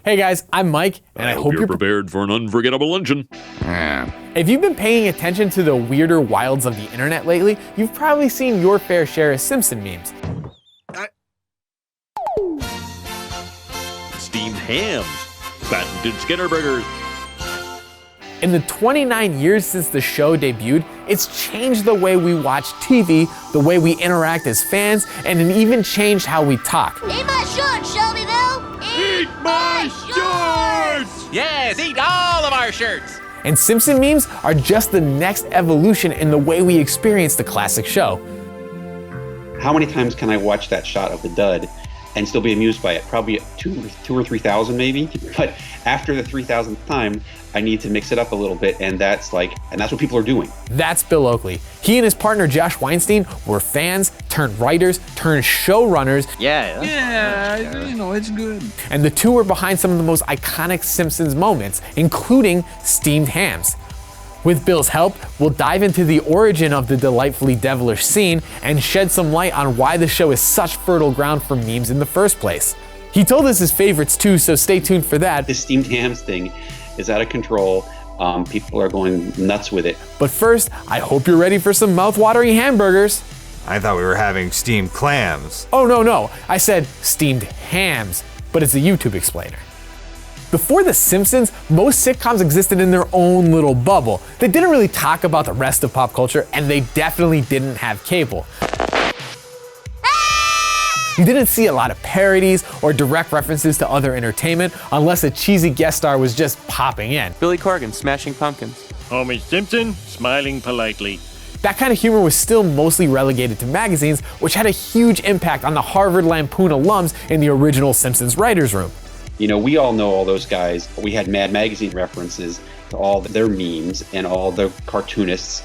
Hey guys, I'm Mike, and I hope you're prepared for an unforgettable luncheon. If you've been paying attention to the weirder wilds of the internet lately, you've probably seen your fair share of Simpson memes. Steamed hams, patented Skinner burgers. In the 29 years since the show debuted, it's changed the way we watch TV, the way we interact as fans, and it even changed how we talk. Eat my shorts, Shelbyville! Eat my shorts! Yes, eat all of our shirts! And Simpson memes are just the next evolution in the way we experience the classic show. How many times can I watch that shot of the dud and still be amused by it? Probably 2,000 or 3,000 maybe. But after the 3,000th time, I need to mix it up a little bit, and that's what people are doing. That's Bill Oakley. He and his partner Josh Weinstein were fans, turned writers, turned showrunners. Yeah, it's good. And the two were behind some of the most iconic Simpsons moments, including steamed hams. With Bill's help, we'll dive into the origin of the delightfully devilish scene and shed some light on why the show is such fertile ground for memes in the first place. He told us his favorites too, so stay tuned for that. This steamed hams thing is out of control. People are going nuts with it. But first, I hope you're ready for some mouth-watering hamburgers. I thought we were having steamed clams. Oh no, I said steamed hams, but it's a YouTube explainer. Before The Simpsons, most sitcoms existed in their own little bubble. They didn't really talk about the rest of pop culture, and they definitely didn't have cable. You didn't see a lot of parodies or direct references to other entertainment unless a cheesy guest star was just popping in. Billy Corgan smashing pumpkins. Homer Simpson smiling politely. That kind of humor was still mostly relegated to magazines, which had a huge impact on the Harvard Lampoon alums in the original Simpsons writers' room. You know, we all know all those guys. We had Mad Magazine references to all their memes and all the cartoonists.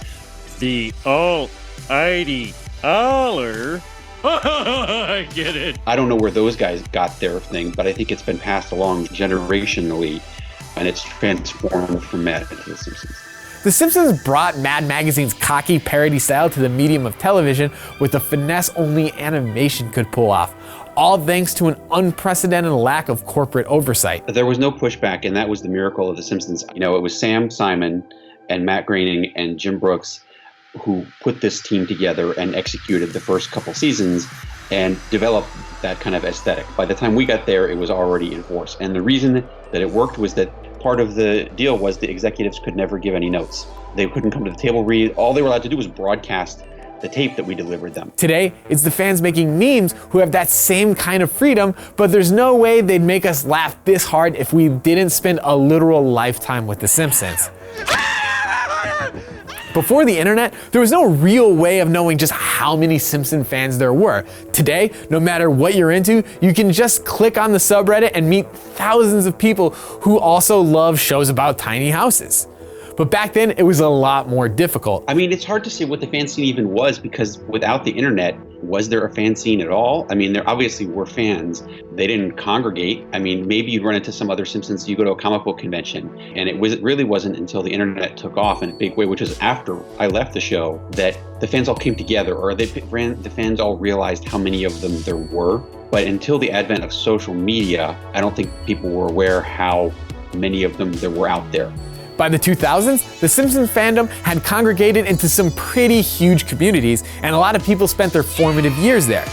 The all-mighty Aller. I get it. I don't know where those guys got their thing, but I think it's been passed along generationally, and it's transformed from Mad to The Simpsons. The Simpsons brought Mad Magazine's cocky parody style to the medium of television with a finesse only animation could pull off, all thanks to an unprecedented lack of corporate oversight. There was no pushback, and that was the miracle of The Simpsons. You know, it was Sam Simon and Matt Groening and Jim Brooks who put this team together and executed the first couple seasons and developed that kind of aesthetic. By the time we got there, it was already in force. And the reason that it worked was that part of the deal was the executives could never give any notes. They couldn't come to the table, read. All they were allowed to do was broadcast the tape that we delivered them. Today, it's the fans making memes who have that same kind of freedom, but there's no way they'd make us laugh this hard if we didn't spend a literal lifetime with The Simpsons. Before the internet, there was no real way of knowing just how many Simpson fans there were. Today, no matter what you're into, you can just click on the subreddit and meet thousands of people who also love shows about tiny houses. But back then, it was a lot more difficult. I mean, it's hard to say what the fan scene even was, because without the internet, was there a fan scene at all? I mean, there obviously were fans. They didn't congregate. I mean, maybe you'd run into some other Simpsons, you go to a comic book convention, and it really wasn't until the internet took off in a big way, which was after I left the show, that the fans all came together, or the fans all realized how many of them there were. But until the advent of social media, I don't think people were aware how many of them there were out there. By the 2000s, the Simpsons fandom had congregated into some pretty huge communities, and a lot of people spent their formative years there.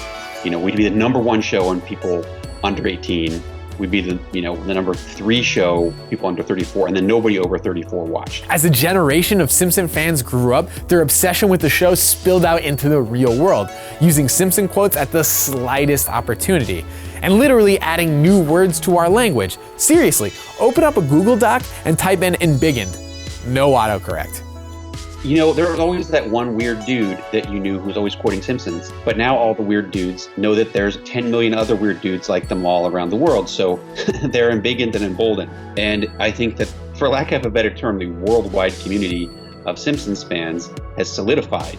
You know, we'd be the #1 show on people under 18. We'd be the #3 show, people under 34, and then nobody over 34 watched. As a generation of Simpson fans grew up, their obsession with the show spilled out into the real world, using Simpson quotes at the slightest opportunity, and literally adding new words to our language. Seriously, open up a Google Doc and type in "embiggened." No autocorrect. You know, there was always that one weird dude that you knew who was always quoting Simpsons, but now all the weird dudes know that there's 10 million other weird dudes like them all around the world, so they're embiggened and emboldened. And I think that, for lack of a better term, the worldwide community of Simpsons fans has solidified.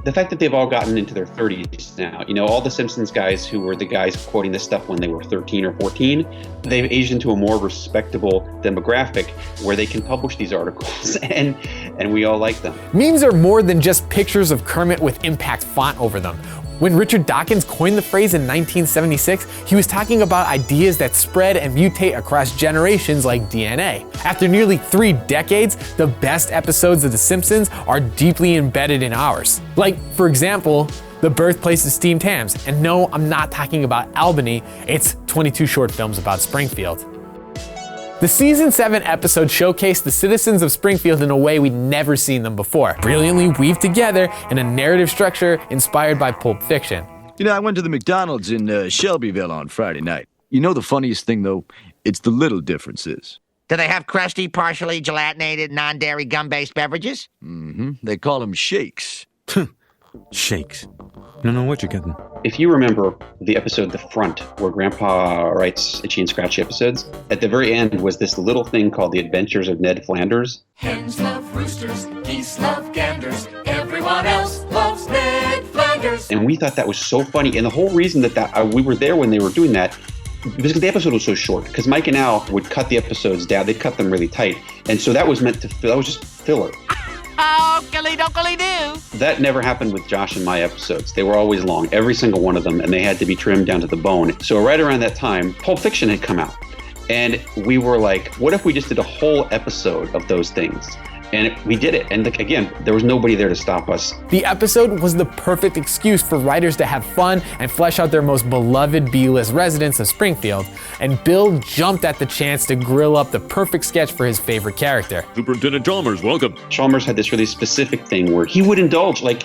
The fact that they've all gotten into their 30s now, you know, all the Simpsons guys who were the guys quoting this stuff when they were 13 or 14, they've aged into a more respectable demographic where they can publish these articles, and we all like them. Memes are more than just pictures of Kermit with impact font over them. When Richard Dawkins coined the phrase in 1976, he was talking about ideas that spread and mutate across generations like DNA. After nearly 3 decades, the best episodes of The Simpsons are deeply embedded in ours. Like, for example, the birthplace of steamed hams. And no, I'm not talking about Albany, it's 22 short films about Springfield. The season 7 episode showcased the citizens of Springfield in a way we'd never seen them before, brilliantly weaved together in a narrative structure inspired by Pulp Fiction. You know, I went to the McDonald's in Shelbyville on Friday night. You know the funniest thing, though? It's the little differences. Do they have crusty, partially gelatinated, non-dairy gum-based beverages? Mm-hmm. They call them shakes. Shakes. Don't know what you're getting. If you remember the episode The Front, where Grandpa writes Itchy and Scratchy episodes, at the very end was this little thing called The Adventures of Ned Flanders. Hens love roosters, geese love ganders, everyone else loves Ned Flanders. And we thought that was so funny. And the whole reason that we were there when they were doing that, because the episode was so short, because Mike and Al would cut the episodes down. They'd cut them really tight. And so that was meant to, that was just filler. Oh, gilly-donkily-doo. That never happened with Josh and my episodes. They were always long, every single one of them, and they had to be trimmed down to the bone. So right around that time, Pulp Fiction had come out. And we were like, what if we just did a whole episode of those things? And we did it. And again, there was nobody there to stop us. The episode was the perfect excuse for writers to have fun and flesh out their most beloved B-list residents of Springfield. And Bill jumped at the chance to grill up the perfect sketch for his favorite character. Superintendent Chalmers, welcome. Chalmers had this really specific thing where he would indulge, like,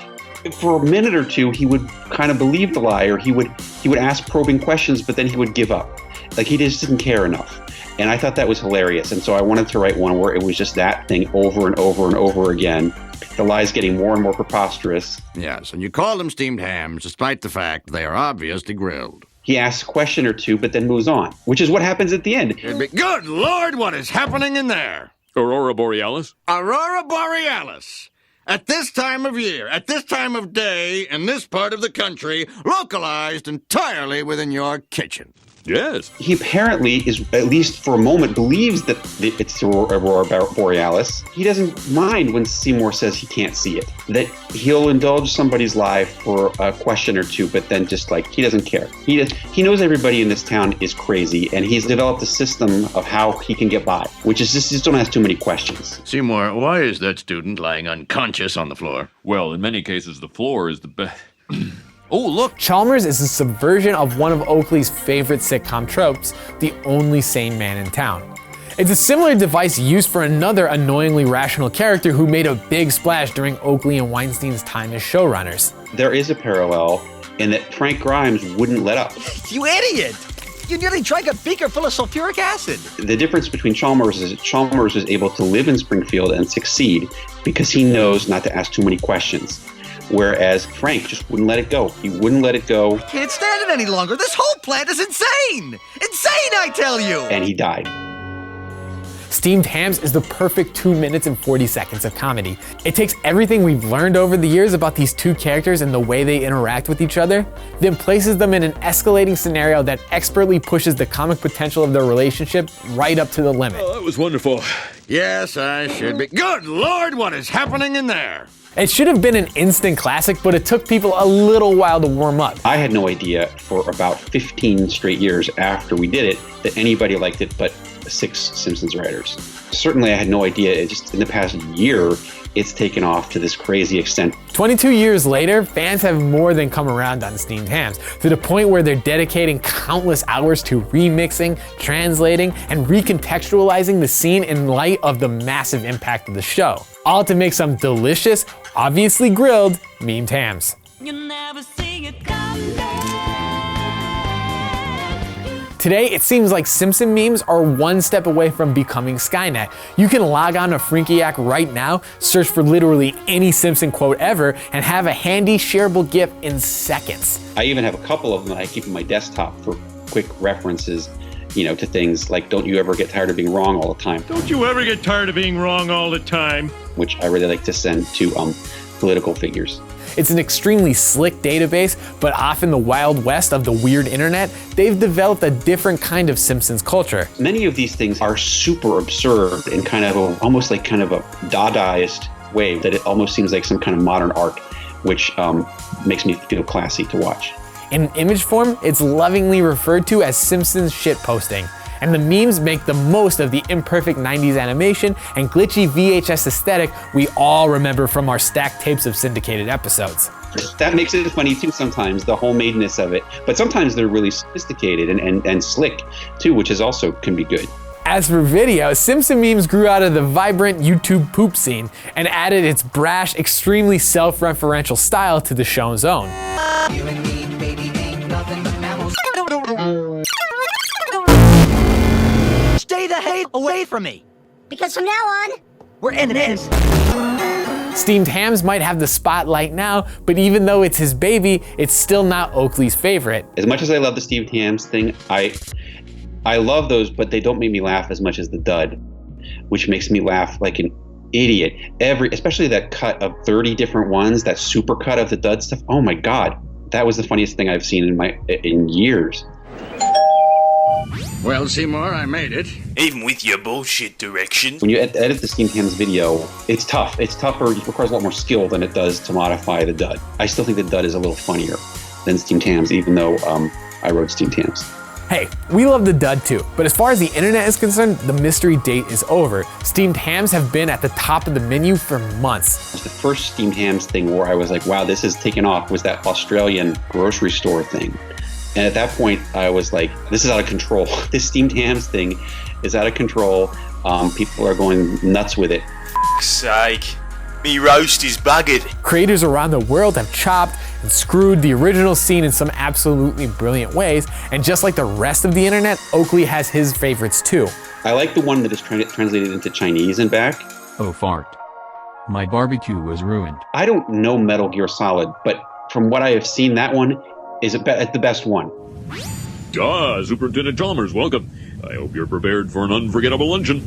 for a minute or two, he would kind of believe the lie, or he would ask probing questions, but then he would give up. Like, he just didn't care enough. And I thought that was hilarious. And so I wanted to write one where it was just that thing over and over and over again. The lies getting more and more preposterous. Yes, and you call them steamed hams despite the fact they are obviously grilled. He asks a question or two, but then moves on, which is what happens at the end. It'd be, good Lord, what is happening in there? Aurora Borealis? Aurora Borealis. At this time of year, at this time of day, in this part of the country, localized entirely within your kitchen. Yes. He apparently is, at least for a moment, believes that it's Aurora Borealis. He doesn't mind when Seymour says he can't see it. That he'll indulge somebody's lie for a question or two, but then just like, he doesn't care. He knows everybody in this town is crazy, and he's developed a system of how he can get by, which is just don't ask too many questions. Seymour, why is that student lying unconscious on the floor? Well, in many cases, the floor is the best. Oh, look! Chalmers is a subversion of one of Oakley's favorite sitcom tropes, the only sane man in town. It's a similar device used for another annoyingly rational character who made a big splash during Oakley and Weinstein's time as showrunners. There is a parallel in that Frank Grimes wouldn't let up. You idiot! You nearly drank a beaker full of sulfuric acid. The difference between Chalmers is that Chalmers is able to live in Springfield and succeed because he knows not to ask too many questions. Whereas Frank just wouldn't let it go. He wouldn't let it go. Can't stand it any longer. This whole plant is insane! Insane, I tell you! And he died. Steamed Hams is the perfect 2 minutes and 40 seconds of comedy. It takes everything we've learned over the years about these two characters and the way they interact with each other, then places them in an escalating scenario that expertly pushes the comic potential of their relationship right up to the limit. Oh, that was wonderful. Yes, I should be. Good Lord, what is happening in there? It should have been an instant classic, but it took people a little while to warm up. I had no idea for about 15 straight years after we did it that anybody liked it but 6 Simpsons writers. Certainly I had no idea. It just in the past year, it's taken off to this crazy extent. 22 years later, fans have more than come around on Steamed Hams, to the point where they're dedicating countless hours to remixing, translating, and recontextualizing the scene in light of the massive impact of the show. All to make some delicious, obviously grilled, memed hams. You'll never see it come down. Today, it seems like Simpson memes are one step away from becoming Skynet. You can log on to Frinkiac right now, search for literally any Simpson quote ever, and have a handy shareable GIF in seconds. I even have a couple of them that I keep on my desktop for quick references, to things like, don't you ever get tired of being wrong all the time? Don't you ever get tired of being wrong all the time? Which I really like to send to political figures. It's an extremely slick database, but off in the wild west of the weird internet, they've developed a different kind of Simpsons culture. Many of these things are super absurd in kind of almost like kind of a Dadaist way, that it almost seems like some kind of modern art, which makes me feel classy to watch. In image form, it's lovingly referred to as Simpsons Shitposting. And the memes make the most of the imperfect 90s animation and glitchy VHS aesthetic we all remember from our stacked tapes of syndicated episodes. That makes it funny too sometimes, the homemadness of it. But sometimes they're really sophisticated and slick too, which is also can be good. As for video, Simpson Memes grew out of the vibrant YouTube poop scene and added its brash, extremely self-referential style to the show's own. You and me, baby, ain't nothing but mammals. Stay the hell away from me. Because from now on, we're enemies. Steamed Hams might have the spotlight now, but even though it's his baby, it's still not Oakley's favorite. As much as I love the Steamed Hams thing, I love those, but they don't make me laugh as much as the dud, which makes me laugh like an idiot. Especially that cut of 30 different ones, that super cut of the dud stuff. Oh my God, that was the funniest thing I've seen in years. Well, Seymour, I made it. Even with your bullshit direction. When you edit the Steamed Hams video, it's tough. It's tougher. It requires a lot more skill than it does to modify the dud. I still think the dud is a little funnier than Steamed Hams, even though I wrote Steamed Hams. Hey, we love the dud too, but as far as the internet is concerned, the mystery date is over. Steamed Hams have been at the top of the menu for months. The first Steamed Hams thing where I was like, wow, this is taken off, was that Australian grocery store thing. And at that point, I was like, this is out of control. This Steamed Hams thing is out of control. People are going nuts with it. Fuck's sake. Me roast is buggered. Creators around the world have chopped and screwed the original scene in some absolutely brilliant ways, and just like the rest of the internet, Oakley has his favorites too. I like the one that is translated into Chinese and back. Oh fart. My barbecue was ruined. I don't know Metal Gear Solid, but from what I have seen, that one is the best one. Superintendent Chalmers, welcome. I hope you're prepared for an unforgettable luncheon.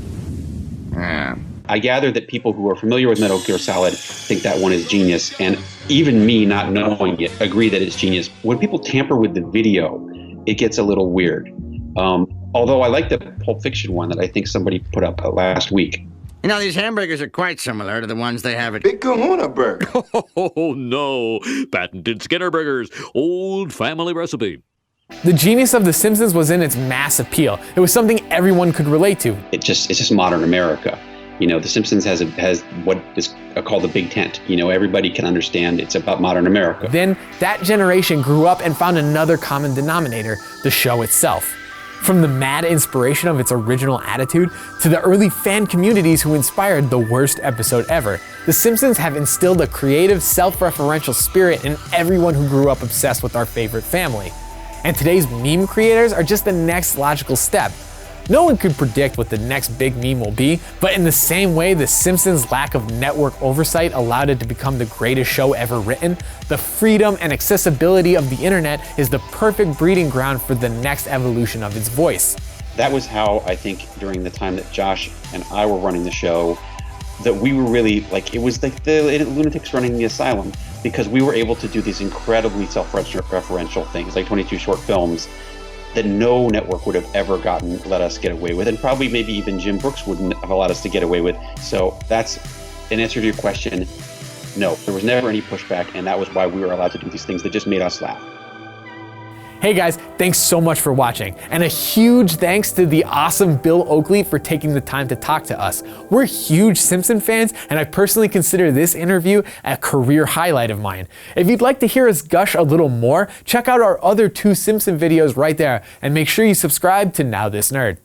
I gather that people who are familiar with Metal Gear Solid think that one is genius, and even me not knowing it agree that it's genius. When people tamper with the video, it gets a little weird. Although I like the Pulp Fiction one that I think somebody put up last week. You know, these hamburgers are quite similar to the ones they have at Big Kahuna Burger. Oh no, patented Skinner Burgers, old family recipe. The genius of The Simpsons was in its mass appeal. It was something everyone could relate to. It's just modern America. You know, The Simpsons has what is called the big tent. You know, everybody can understand it's about modern America. Then that generation grew up and found another common denominator, the show itself. From the mad inspiration of its original attitude to the early fan communities who inspired the worst episode ever, The Simpsons have instilled a creative, self-referential spirit in everyone who grew up obsessed with our favorite family. And today's meme creators are just the next logical step. No one could predict what the next big meme will be, but in the same way The Simpsons' lack of network oversight allowed it to become the greatest show ever written, the freedom and accessibility of the internet is the perfect breeding ground for the next evolution of its voice. That was how I think during the time that Josh and I were running the show, that we were really like, it was like the lunatics running the asylum, because we were able to do these incredibly self-referential things, like 22 short films, that no network would have ever let us get away with, and probably maybe even Jim Brooks wouldn't have allowed us to get away with. So that's an answer to your question. No, there was never any pushback, and that was why we were allowed to do these things that just made us laugh. Hey guys, thanks so much for watching, and a huge thanks to the awesome Bill Oakley for taking the time to talk to us. We're huge Simpson fans, and I personally consider this interview a career highlight of mine. If you'd like to hear us gush a little more, check out our other 2 Simpson videos right there, and make sure you subscribe to Now This Nerd.